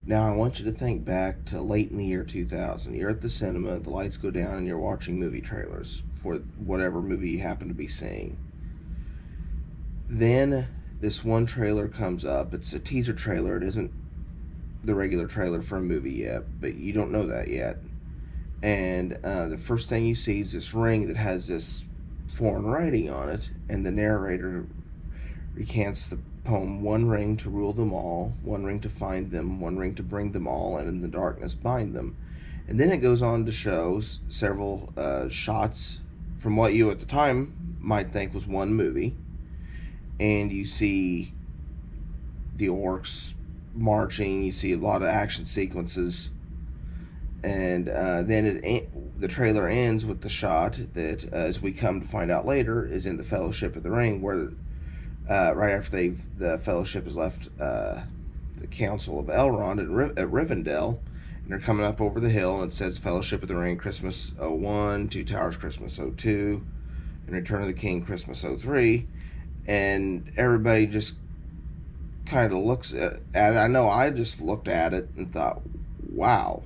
Now, I want you to think back to late in the year 2000. You're at the cinema, the lights go down, and you're watching movie trailers for whatever movie you happen to be seeing. Then this one trailer comes up. It's a teaser trailer. It isn't the regular trailer for a movie yet, but you don't know that yet. And the first thing you see is this ring that has this foreign writing on it, and the narrator recants the poem: one ring to rule them all, one ring to find them, one ring to bring them all, and in the darkness bind them. And then it goes on to show several shots from what you at the time might think was one movie. And you see the orcs marching, you see a lot of action sequences. And then the trailer ends with the shot that, as we come to find out later, is in the Fellowship of the Ring, where right after the Fellowship has left the Council of Elrond at Rivendell, and they're coming up over the hill, and it says Fellowship of the Ring, Christmas 01, Two Towers, Christmas 02, and Return of the King, Christmas 03, and everybody just kind of looks at it. I know I just looked at it and thought, wow,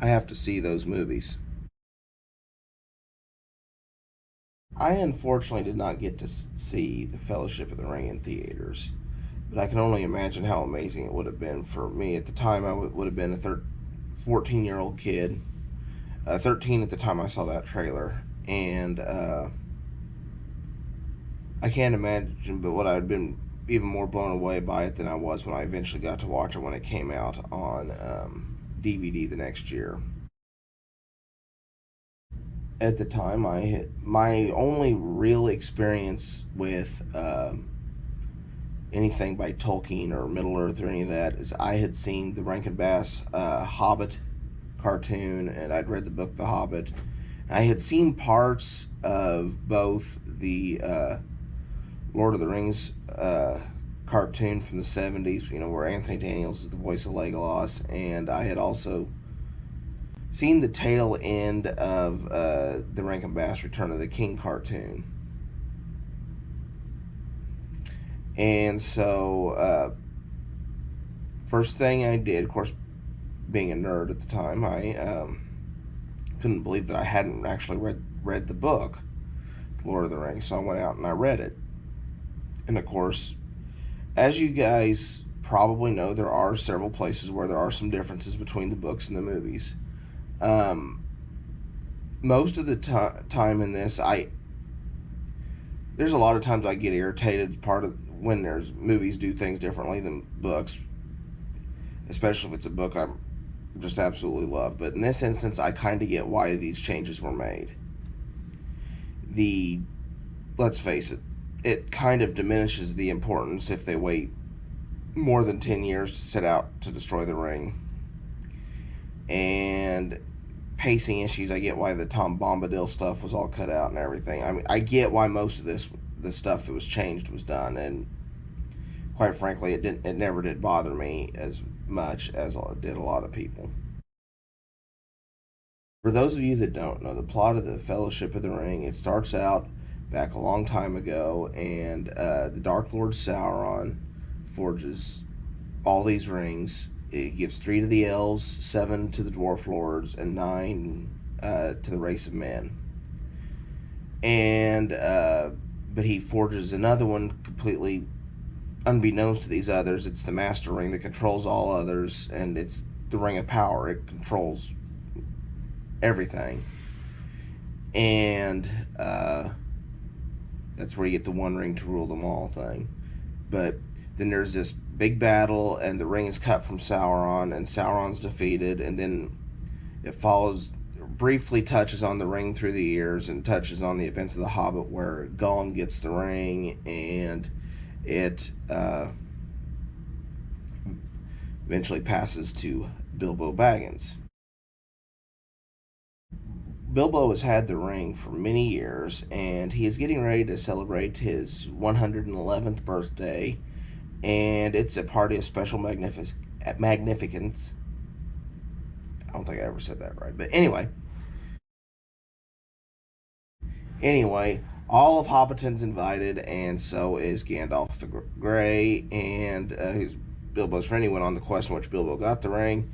I have to see those movies. I unfortunately did not get to see The Fellowship of the Ring in theaters, but I can only imagine how amazing it would have been for me. At the time, I would have been a 14-year-old kid, 13 at the time I saw that trailer, and I can't imagine but what I'd been even more blown away by it than I was when I eventually got to watch it when it came out on DVD the next year. At the time, I had my only real experience with anything by Tolkien or Middle Earth or any of that is I had seen the Rankin Bass Hobbit cartoon, and I'd read the book The Hobbit. I had seen parts of both the Lord of the Rings cartoon from the 70s, where Anthony Daniels is the voice of Legolas, and I had also seen the tail end of the Rankin Bass Return of the King cartoon. And so, first thing I did, of course, being a nerd at the time, I couldn't believe that I hadn't actually read the book, Lord of the Rings. So I went out and I read it. And of course, as you guys probably know, there are several places where there are some differences between the books and the movies. Most of the time in this, there's a lot of times I get irritated part of when there's movies do things differently than books, especially if it's a book I just absolutely love. But in this instance, I kind of get why these changes were made. Let's face it, it kind of diminishes the importance if they wait more than 10 years to set out to destroy the ring. And pacing issues, I get why the Tom Bombadil stuff was all cut out and everything. I mean, I get why most of the stuff that was changed was done, and quite frankly, it never did bother me as much as it did a lot of people. For those of you that don't know, the plot of the Fellowship of the Ring, it starts out back a long time ago, and the Dark Lord Sauron forges all these rings. It gives 3 to the elves, 7 to the dwarf lords, and 9 to the race of men. And but he forges another one completely unbeknownst to these others. It's the Master Ring that controls all others, and it's the Ring of Power. It controls everything. And that's where you get the one ring to rule them all thing. But then there's this big battle, and the ring is cut from Sauron, and Sauron's defeated, and then it follows, briefly touches on the ring through the years, and touches on the events of the Hobbit, where Gollum gets the ring, and it eventually passes to Bilbo Baggins. Bilbo has had the ring for many years, and he is getting ready to celebrate his 111th birthday, and it's a party of special magnificence. I don't think I ever said that right, but anyway, all of Hobbiton's invited, and so is Gandalf the Grey, and his Bilbo's friend. He went on the quest in which Bilbo got the ring.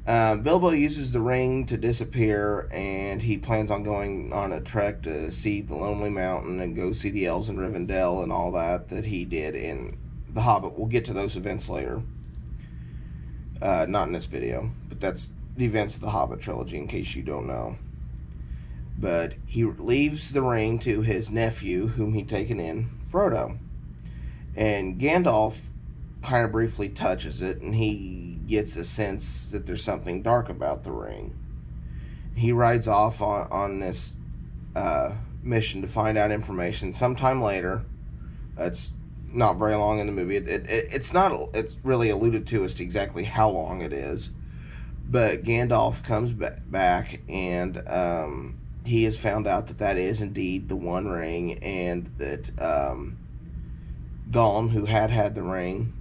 Bilbo uses the ring to disappear, and he plans on going on a trek to see the Lonely Mountain and go see the elves in Rivendell and all that he did in The Hobbit. We'll get to those events later. Not in this video, but that's the events of the Hobbit trilogy, in case you don't know. But he leaves the ring to his nephew, whom he'd taken in, Frodo. And Gandalf kind of briefly touches it, and he gets a sense that there's something dark about the ring. He rides off on this mission to find out information. Sometime later, it's not very long in the movie. It's really alluded to as to exactly how long it is. But Gandalf comes back, and he has found out that is indeed the One Ring, and that Gollum, who had the ring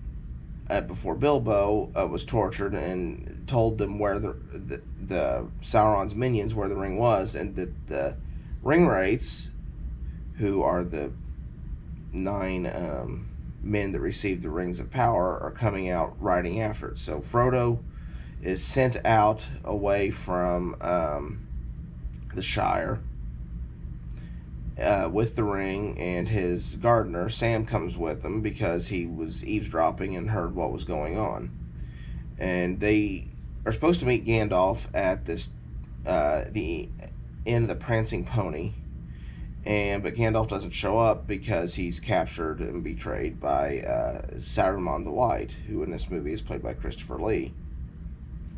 before Bilbo, was tortured and told them where the Sauron's minions where the ring was, and that the Ringwraiths, who are the 9 men that received the Rings of Power, are coming out riding after it. So Frodo is sent out away from the Shire with the ring, and his gardener Sam comes with him because he was eavesdropping and heard what was going on. And they are supposed to meet Gandalf at this the end of the Prancing Pony, but Gandalf doesn't show up because he's captured and betrayed by Saruman the White, who in this movie is played by Christopher Lee.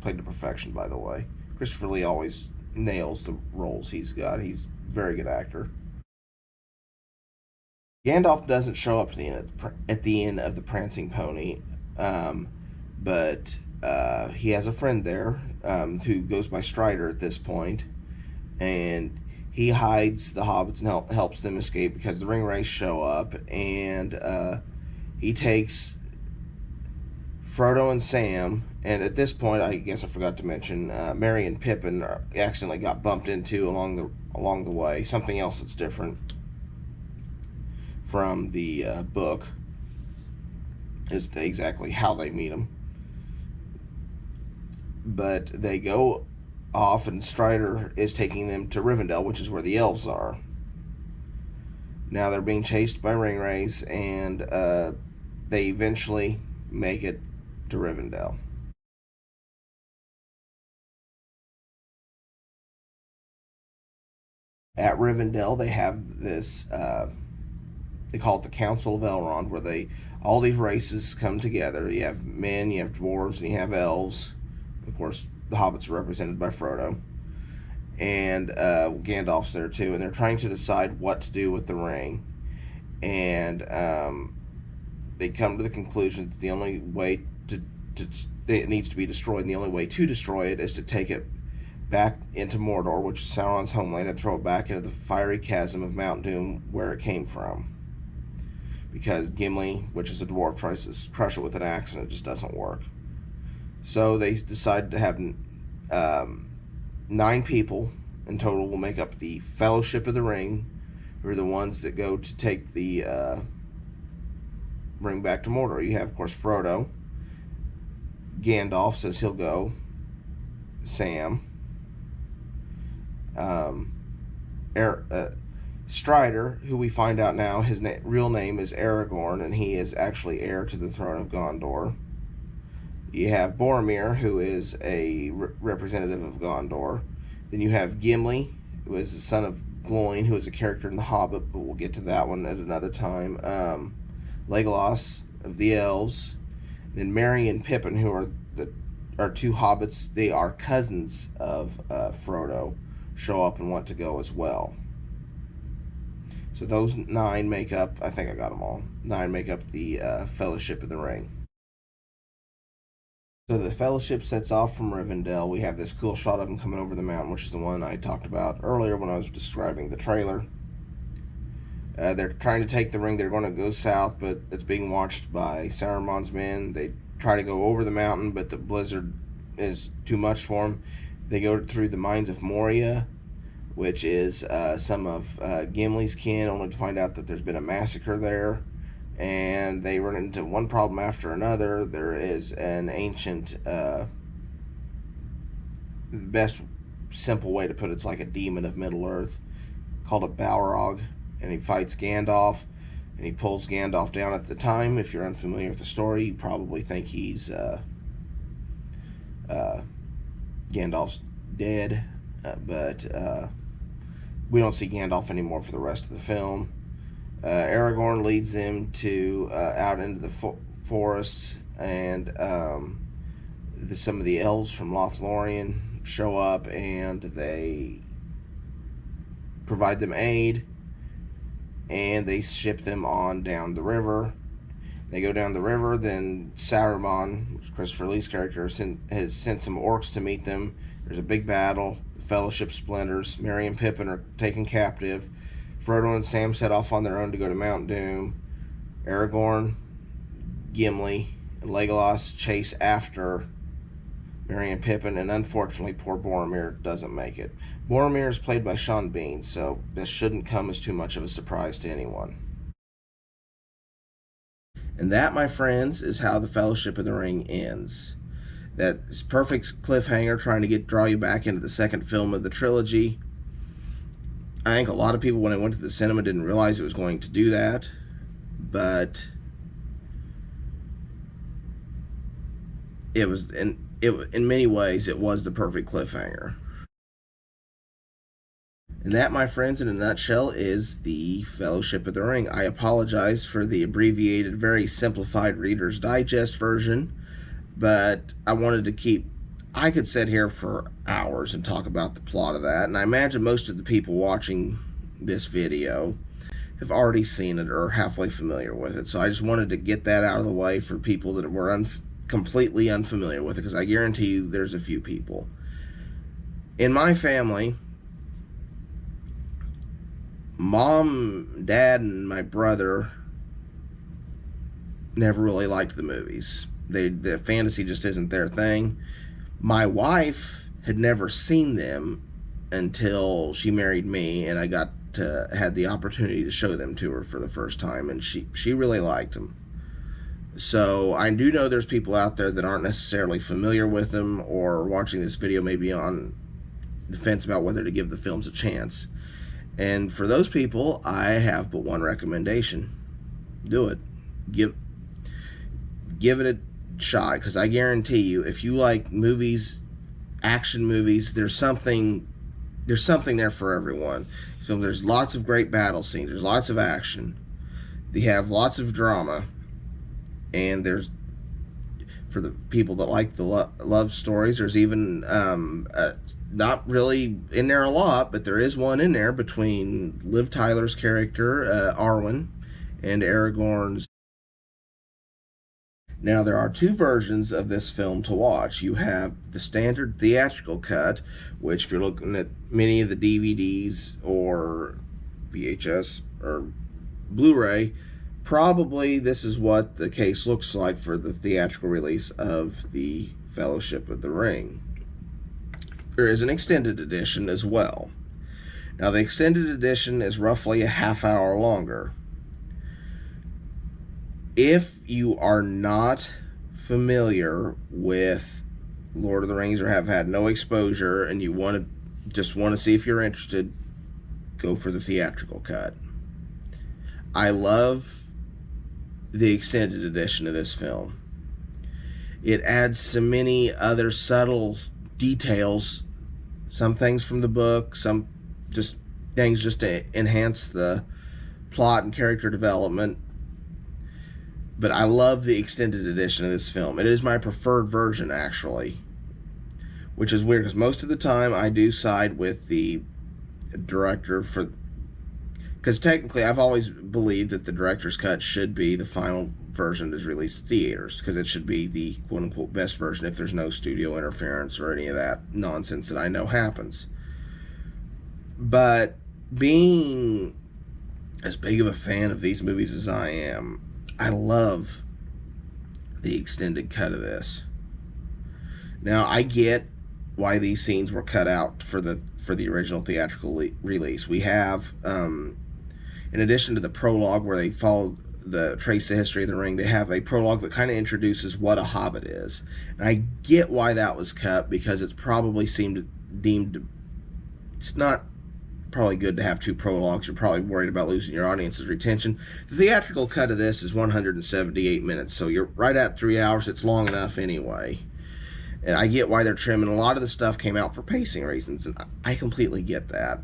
Played to perfection, by the way. Christopher Lee always nails the roles he's got. He's a very good actor. Gandalf doesn't show up at the end of the Prancing Pony, but he has a friend there who goes by Strider at this point, and he hides the hobbits and helps them escape because the Ringwraiths show up, and he takes Frodo and Sam, and at this point, I guess I forgot to mention, Merry and Pippin accidentally got bumped into along the way. Something else that's different from the book is exactly how they meet them. But they go off, and Strider is taking them to Rivendell, which is where the elves are. Now they're being chased by Ringwraiths, and they eventually make it to Rivendell. At Rivendell, they have this they call it the Council of Elrond, where all these races come together. You have men, you have dwarves, and you have elves. Of course, the hobbits are represented by Frodo, and Gandalf's there too, and they're trying to decide what to do with the ring. And they come to the conclusion that the only way it needs to be destroyed, and the only way to destroy it is to take it back into Mordor, which is Sauron's homeland, and throw it back into the fiery chasm of Mount Doom where it came from. Because Gimli, which is a dwarf, tries to crush it with an axe, and it just doesn't work. So they decided to have 9 people in total will make up the Fellowship of the Ring, who are the ones that go to take the ring back to Mordor. You have, of course, Frodo. Gandalf says he'll go. Sam. Strider, who we find out now his real name is Aragorn, and he is actually heir to the throne of Gondor. You have Boromir, who is a representative of Gondor. Then you have Gimli, who is the son of Gloin, who is a character in The Hobbit, but we'll get to that one at another time. Legolas of the Elves. Then Merry and Pippin, who are 2 hobbits. They are cousins of Frodo, show up and want to go as well. So those 9 make up, I think I got them all, 9 make up the Fellowship of the Ring. So the Fellowship sets off from Rivendell. We have this cool shot of them coming over the mountain, which is the one I talked about earlier when I was describing the trailer. They're trying to take the ring. They're going to go south, but it's being watched by Saruman's men. They try to go over the mountain, but the blizzard is too much for them. They go through the mines of Moria, which is some of Gimli's kin, only to find out that there's been a massacre there, and they run into one problem after another. There is an ancient, best simple way to put it's like a demon of Middle Earth called a Balrog, and he fights Gandalf, and he pulls Gandalf down. At the time, if you're unfamiliar with the story, you probably think he's Gandalf's dead, but we don't see Gandalf anymore for the rest of the film. Aragorn leads them to out into the forest, and some of the elves from Lothlorien show up, and they provide them aid, and they ship them on down the river. They go down the river, then Saruman, which Christopher Lee's character, has sent some orcs to meet them. There's a big battle. The Fellowship splinters. Merry and Pippin are taken captive. Frodo and Sam set off on their own to go to Mount Doom. Aragorn, Gimli, and Legolas chase after Merry and Pippin, and unfortunately poor Boromir doesn't make it. Boromir is played by Sean Bean, so this shouldn't come as too much of a surprise to anyone. And that, my friends, is how the Fellowship of the Ring ends. That's perfect cliffhanger, trying to draw you back into the second film of the trilogy. I think a lot of people, when they went to the cinema, didn't realize it was going to do that, but it was in many ways it was the perfect cliffhanger. And that, my friends, in a nutshell, is the Fellowship of the Ring. I apologize for the abbreviated, very simplified Reader's Digest version, but I wanted to keep... I could sit here for hours and talk about the plot of that, and I imagine most of the people watching this video have already seen it or are halfway familiar with it. So I just wanted to get that out of the way for people that were completely unfamiliar with it, because I guarantee you there's a few people. In my family, Mom, Dad, and my brother never really liked the movies. The fantasy just isn't their thing. My wife had never seen them until she married me, and I had the opportunity to show them to her for the first time, and she really liked them. So I do know there's people out there that aren't necessarily familiar with them, or watching this video maybe on the fence about whether to give the films a chance. And for those people, I have but one recommendation. Do it. Give it a shot, because I guarantee you, if you like movies, action movies, there's something there for everyone. So there's lots of great battle scenes, there's lots of action, they have lots of drama, and there's, for the people that like the love stories, there's even not really in there a lot, but there is one in there between Liv Tyler's character Arwen and Aragorn's. Now, there are two versions of this film to watch. You have the standard theatrical cut, which if you're looking at many of the DVDs or VHS or Blu-ray, probably this is what the case looks like for the theatrical release of the Fellowship of the Ring. There is an extended edition as well. Now, the extended edition is roughly a half hour longer. If you are not familiar with Lord of the Rings or have had no exposure and you just want to see if you're interested, go for the theatrical cut. I love the extended edition of this film. It adds so many other subtle details, some things from the book, some just things just to enhance the plot and character development. But I love the extended edition of this film. It is my preferred version, actually, which is weird because most of the time I do side with the director because technically I've always believed that the director's cut should be the final version that is released to theaters, because it should be the quote-unquote best version if there's no studio interference or any of that nonsense that I know happens. But being as big of a fan of these movies as I am, I love the extended cut of this. Now, I get why these scenes were cut out for the original theatrical release. We have, in addition to the prologue where they follow trace the history of the ring, they have a prologue that kind of introduces what a hobbit is. And I get why that was cut, because it's probably deemed it's not probably good to have two prologues. You're probably worried about losing your audience's retention. The theatrical cut of this is 178 minutes, so you're right at 3 hours. It's long enough anyway. And I get why they're trimming. A lot of the stuff came out for pacing reasons, and I completely get that.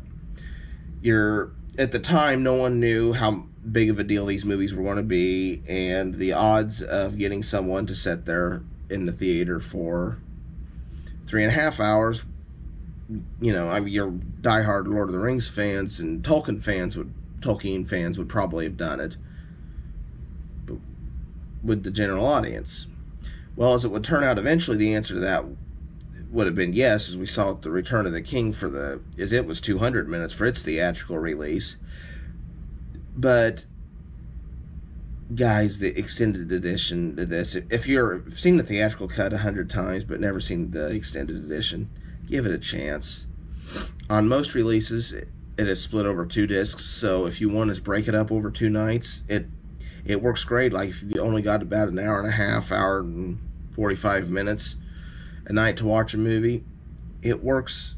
At the time, no one knew how big of a deal these movies were going to be, and the odds of getting someone to sit there in the theater for 3.5 hours, your diehard Lord of the Rings fans and Tolkien fans would probably have done it, but with the general audience. Well, as it would turn out, eventually the answer to that would have been yes, as we saw at the Return of the King it was 200 minutes for its theatrical release. But guys, the extended edition to this, if you've seen the theatrical cut 100 times but never seen the extended edition, give it a chance. On most releases, it is split over 2 discs, so if you want to break it up over 2 nights, it works great. Like if you only got about an hour and a half, hour and 45 minutes a night to watch a movie, it works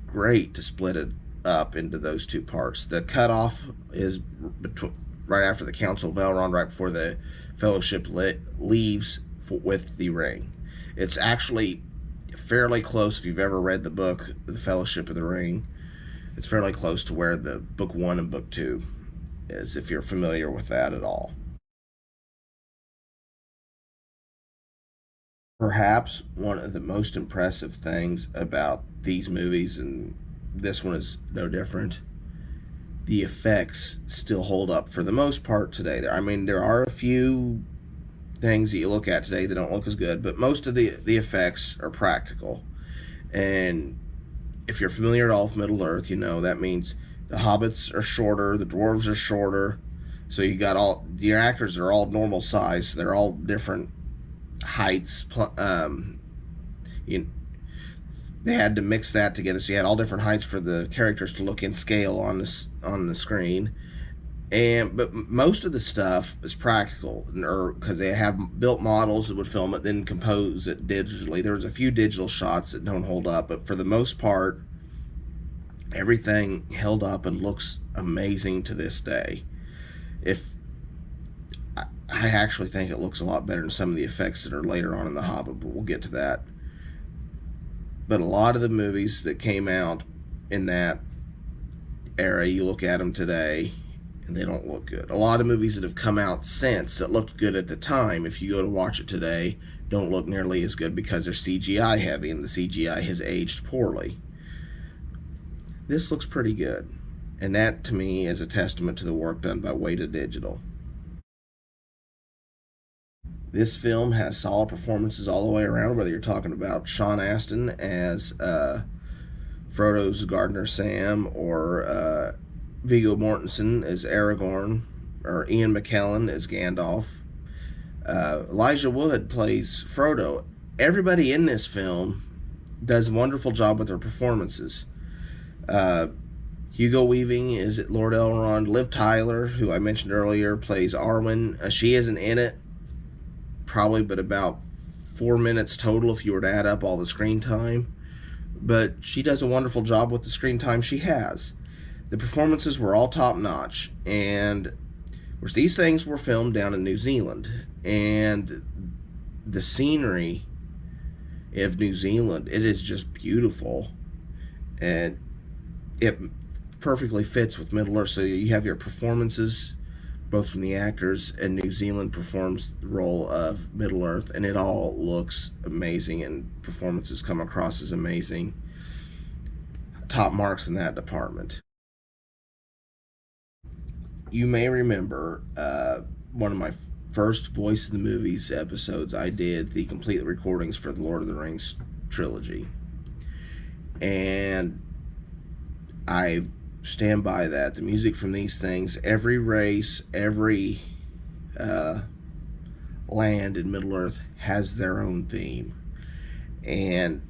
great to split it up into those 2 parts. The cutoff is right after the Council of Elrond, right before the Fellowship leaves with the ring. It's actually fairly close. If you've ever read the book, The Fellowship of the Ring, it's fairly close to where the book 1 and book 2 is, if you're familiar with that at all. Perhaps one of the most impressive things about these movies, and this one is no different, the effects still hold up for the most part today. There are a few things that you look at today that don't look as good, but most of the effects are practical. And if you're familiar at all with Middle Earth, that means the hobbits are shorter, the dwarves are shorter, so you got your actors are all normal size, so they're all different heights. They had to mix that together, so you had all different heights for the characters to look in scale on the screen. But most of the stuff is practical, because they have built models that would film it, then compose it digitally. There's a few digital shots that don't hold up, but for the most part, everything held up and looks amazing to this day. I actually think it looks a lot better than some of the effects that are later on in The Hobbit, but we'll get to that. But a lot of the movies that came out in that era, you look at them today, and they don't look good. A lot of movies that have come out since that looked good at the time, if you go to watch it today, don't look nearly as good because they're CGI heavy, and the CGI has aged poorly. This looks pretty good, and that, to me, is a testament to the work done by Weta Digital. This film has solid performances all the way around, whether you're talking about Sean Astin as Frodo's gardener Sam, or Viggo Mortensen as Aragorn, or Ian McKellen as Gandalf. Elijah Wood plays Frodo. Everybody in this film does a wonderful job with their performances. Hugo Weaving is Lord Elrond. Liv Tyler, who I mentioned earlier, plays Arwen. She isn't in it, probably, but about 4 minutes total if you were to add up all the screen time. But she does a wonderful job with the screen time she has. The performances were all top notch, and these things were filmed down in New Zealand, and the scenery of New Zealand, it is just beautiful, and it perfectly fits with Middle Earth. So you have your performances both from the actors, and New Zealand performs the role of Middle Earth, and it all looks amazing, and performances come across as amazing. Top marks in that department. You may remember one of my first Voice of the Movies episodes, I did the complete recordings for the Lord of the Rings trilogy, and I stand by that. The music from these things, every race, every land in Middle Earth has their own theme, and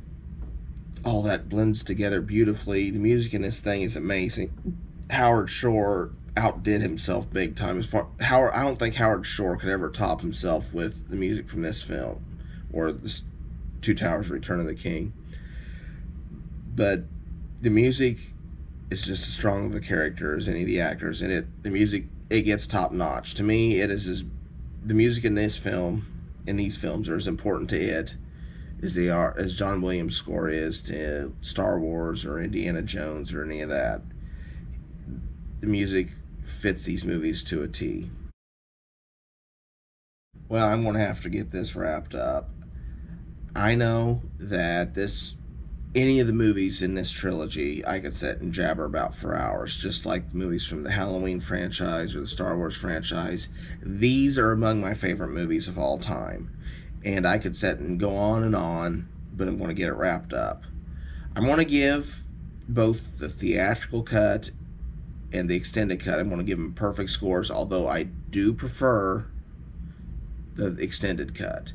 all that blends together beautifully. The music in this thing is amazing. Howard Shore outdid himself big time. As far Howard, I don't think Howard Shore could ever top himself with the music from this film or this Two Towers: Return of the King. But the music is just as strong of a character as any of the actors in it. The music, it gets top notch. To me, it is as the music in this film, in these films, are as important to it as they are as John Williams' score is to Star Wars or Indiana Jones or any of that. The music fits these movies to a T. Well, I'm going to have to get this wrapped up. I know that any of the movies in this trilogy, I could sit and jabber about for hours, just like the movies from the Halloween franchise or the Star Wars franchise. These are among my favorite movies of all time. And I could sit and go on, but I'm going to get it wrapped up. I'm going to give both the theatrical cut and the extended cut, I'm going to give them perfect scores, although I do prefer the extended cut.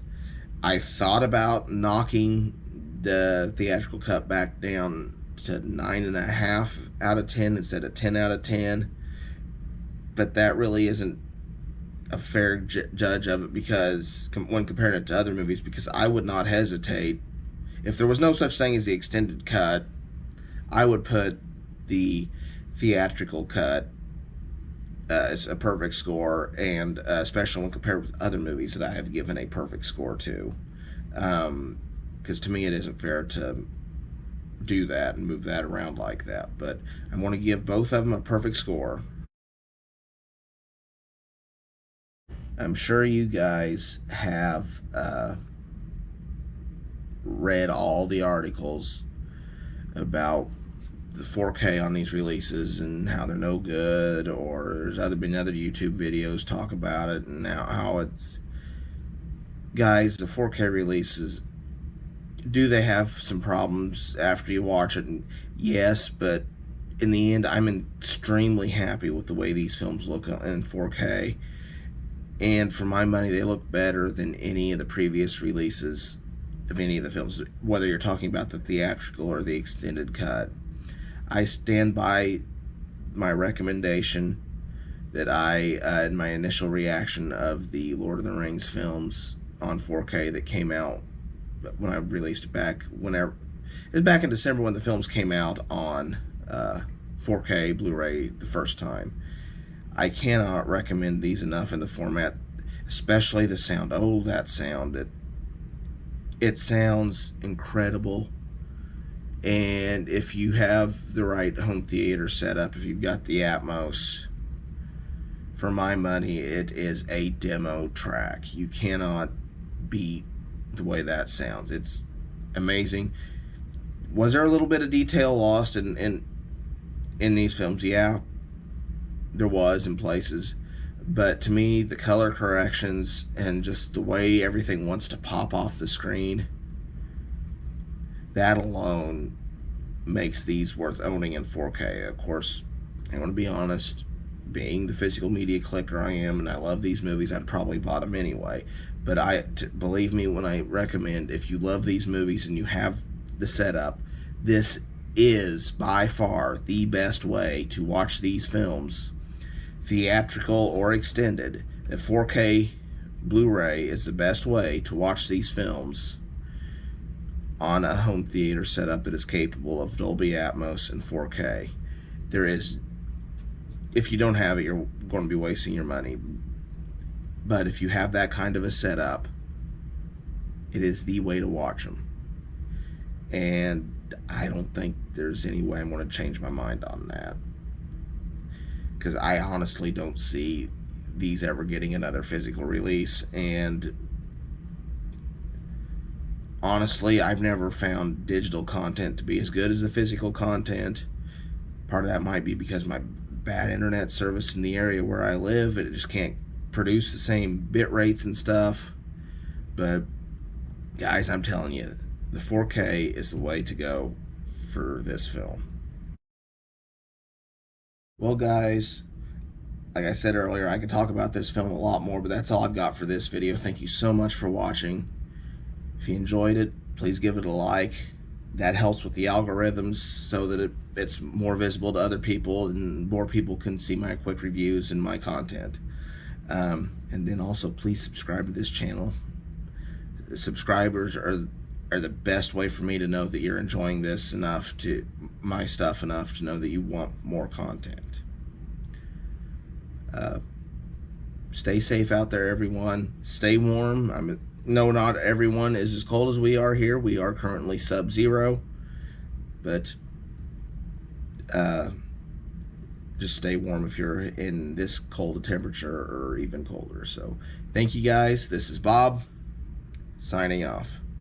I thought about knocking the theatrical cut back down to 9.5 out of 10 instead of 10 out of 10, but that really isn't a fair judge of it because when comparing it to other movies, because I would not hesitate if there was no such thing as the extended cut. I would put the theatrical cut as a perfect score, and especially when compared with other movies that I have given a perfect score to, because to me it isn't fair to do that and move that around like that. But I want to give both of them a perfect score. I'm sure you guys have read all the articles about the 4K on these releases and how they're no good, or there's been other YouTube videos talk about it and how it's, guys, the 4K releases, do they have some problems after you watch it? And yes, but in the end, I'm extremely happy with the way these films look in 4K, and for my money, they look better than any of the previous releases of any of the films, whether you're talking about the theatrical or the extended cut. I stand by my recommendation that in my initial reaction of the Lord of the Rings films on 4K that came out when I released it back, whenever it was back in December when the films came out on 4K Blu-ray the first time. I cannot recommend these enough in the format, especially the sound. Oh, that sound! It sounds incredible. And if you have the right home theater setup, if you've got the Atmos, for my money, it is a demo track. You cannot beat the way that sounds. It's amazing. Was there a little bit of detail lost in these films? Yeah, there was in places. But to me, the color corrections and just the way everything wants to pop off the screen, that alone makes these worth owning in 4K. Of course, I want to be honest, being the physical media collector I am, and I love these movies, I'd probably bought them anyway. But believe me when I recommend, if you love these movies and you have the setup, this is by far the best way to watch these films, theatrical or extended. The 4K Blu-ray is the best way to watch these films on a home theater setup that is capable of Dolby Atmos and 4K. If you don't have it, you're going to be wasting your money. But if you have that kind of a setup, it is the way to watch them. And I don't think there's any way I'm going to change my mind on that, because I honestly don't see these ever getting another physical release. And honestly, I've never found digital content to be as good as the physical content. Part of that might be because my bad internet service in the area where I live, it just can't produce the same bit rates and stuff. But guys, I'm telling you, the 4K is the way to go for this film. Well, guys, like I said earlier, I could talk about this film a lot more, but that's all I've got for this video. Thank you so much for watching. If you enjoyed it, please give it a like. that helps with the algorithms so that it's more visible to other people and more people can see my quick reviews and my content. And then also, please subscribe to this channel. Subscribers are the best way for me to know that you're enjoying this enough, to my stuff enough to know that you want more content. Stay safe out there, everyone. Stay warm. No, not everyone is as cold as we are here. We are currently sub-zero, but just stay warm if you're in this cold a temperature or even colder. So thank you guys. This is Bob signing off.